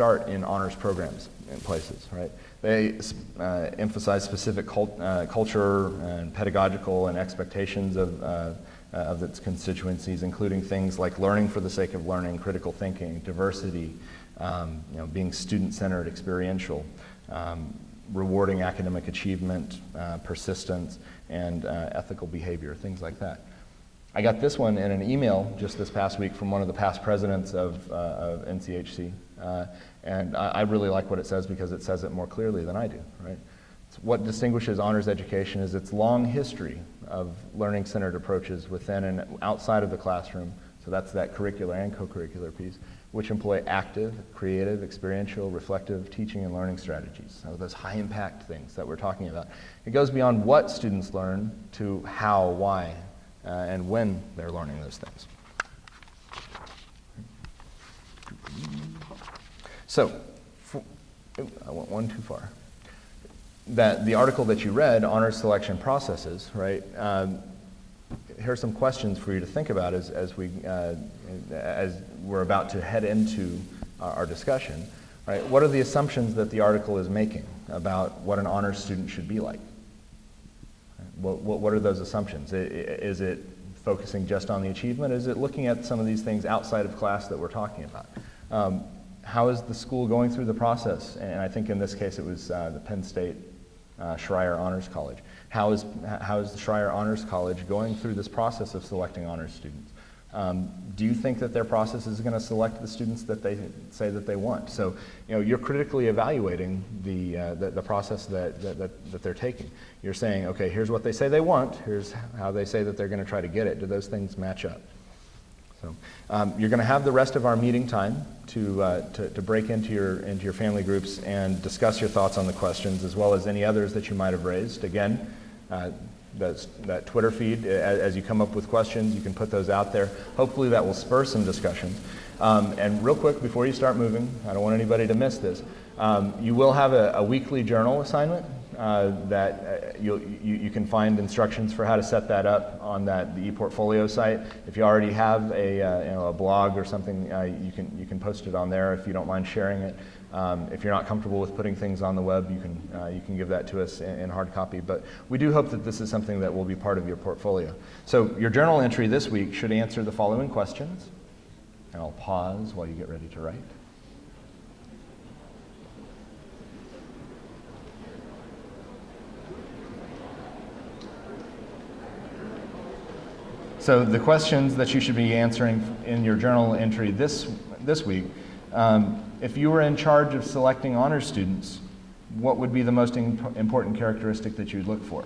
start in honors programs in places, right? They emphasize specific culture and pedagogical and expectations of its constituencies, including things like learning for the sake of learning, critical thinking, diversity, being student-centered, experiential, rewarding academic achievement, persistence, and ethical behavior, things like that. I got this one in an email just this past week from one of the past presidents of NCHC, and I really like what it says because it says it more clearly than I do, right? What distinguishes honors education is its long history of learning-centered approaches within and outside of the classroom, so that's that curricular and co-curricular piece, which employ active, creative, experiential, reflective teaching and learning strategies. So those high-impact things that we're talking about. It goes beyond what students learn to how, why, and when they're learning those things. So, I went one too far. That the article that you read, honors selection processes, right? Here are some questions for you to think about as we're about to head into our discussion, right? What are the assumptions that the article is making about what an honors student should be like? What are those assumptions? Is it focusing just on the achievement? Is it looking at some of these things outside of class that we're talking about? How is the school going through the process? And I think in this case it was the Penn State Schreier Honors College. How is the Schreier Honors College going through this process of selecting honors students? Do you think that their process is going to select the students that they say that they want? So, you're critically evaluating the process that they're taking. You're saying, okay, here's what they say they want. Here's how they say that they're going to try to get it. Do those things match up? So, you're going to have the rest of our meeting time to break into your family groups and discuss your thoughts on the questions, as well as any others that you might have raised. Again, that Twitter feed, as you come up with questions, you can put those out there. Hopefully that will spur some discussion. And real quick, before you start moving, I don't want anybody to miss this, you will have a weekly journal assignment that you can find instructions for how to set that up on the ePortfolio site. If you already have a blog or something, you can post it on there if you don't mind sharing it. If you're not comfortable with putting things on the web, you can give that to us in hard copy. But we do hope that this is something that will be part of your portfolio. So your journal entry this week should answer the following questions. And I'll pause while you get ready to write. So the questions that you should be answering in your journal entry this week, if you were in charge of selecting honors students, what would be the most important characteristic that you'd look for?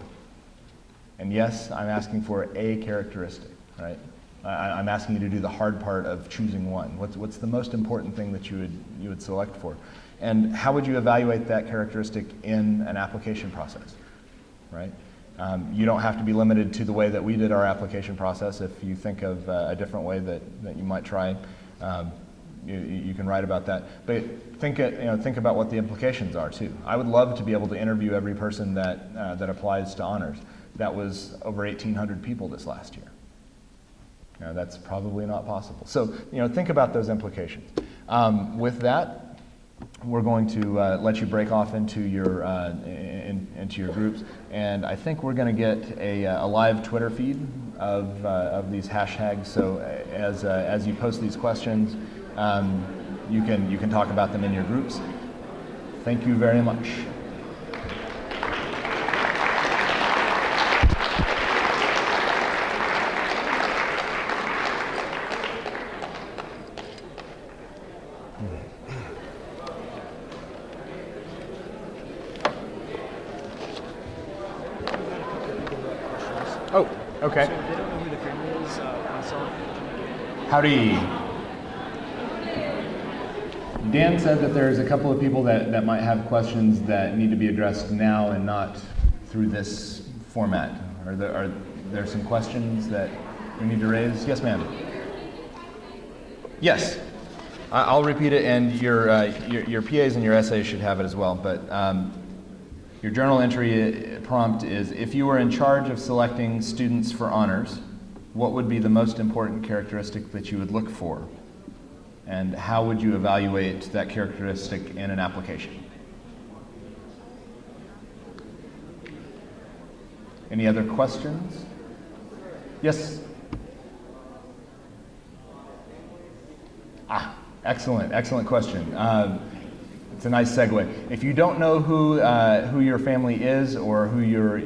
And yes, I'm asking for a characteristic, right? I'm asking you to do the hard part of choosing one. What's the most important thing that you would select for? And how would you evaluate that characteristic in an application process, right? You don't have to be limited to the way that we did our application process. If you think of a different way that you might try, you can write about that. But think about what the implications are too. I would love to be able to interview every person that applies to honors. That was over 1,800 people this last year. That's probably not possible. So think about those implications. With that, we're going to let you break off into your groups, and I think we're going to get a live Twitter feed of these hashtags. So as you post these questions, you can talk about them in your groups. Thank you very much. Oh, okay. So they don't know who the family is, myself. Howdy. Dan said that there's a couple of people that might have questions that need to be addressed now and not through this format. Are there some questions that we need to raise? Yes, ma'am. Yes. I'll repeat it, and your PAs and your essays should have it as well. But your journal entry prompt is: if you were in charge of selecting students for honors, what would be the most important characteristic that you would look for? And how would you evaluate that characteristic in an application? Any other questions? Yes? Excellent question. It's a nice segue. If you don't know who your family is or who your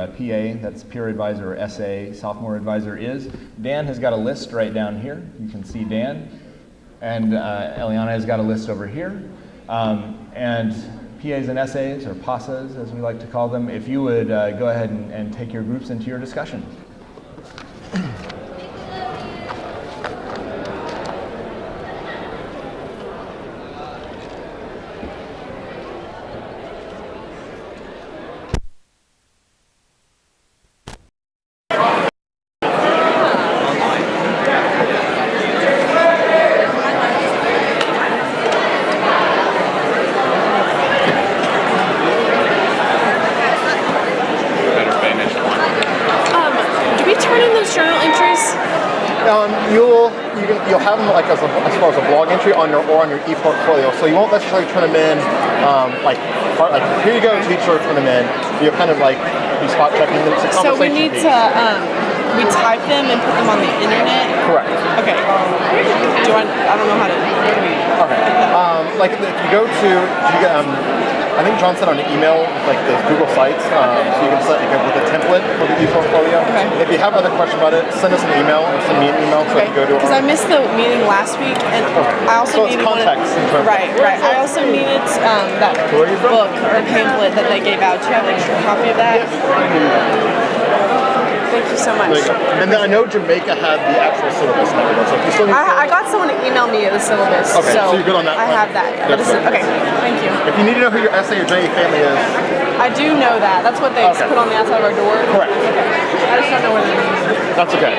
PA, that's peer advisor or SA, sophomore advisor is, Dan has got a list right down here. You can see Dan. And Eliana has got a list over here. And PAs and SAs, or PASAs as we like to call them, if you would go ahead and take your groups into your discussion. Do we turn in those journal entries? You'll have them like as far as a blog entry on your e-portfolio. So you won't necessarily turn them in like here you go, teacher, turn them in. You're kind of like be spot checking them. It's a So we need piece. to we type them and put them on the internet. Correct. Okay. I don't know how to. Okay. Like if you go to I think John said on the email like the Google Sites, so you can set with a template for the e-portfolio. Okay. If you have other questions about it, send us an email or send me an email so I can go to. Because I missed the meeting last week, and I also So it's needed context in terms of- right. I also needed that Where are you from? book or pamphlet that they gave out. Do you have an extra copy of that? Thank you so much. There you go. And then I know Jamaica had the actual syllabus and everything. So if you still need I got someone to email me the syllabus. Okay, so you're good on that I front? have that. Good, Yeah. good. Okay, thank you. if you need to know who your SA or JA family is, I do know that. That's what they Okay. put on the outside of our door. correct. I just don't know where they're. That's okay.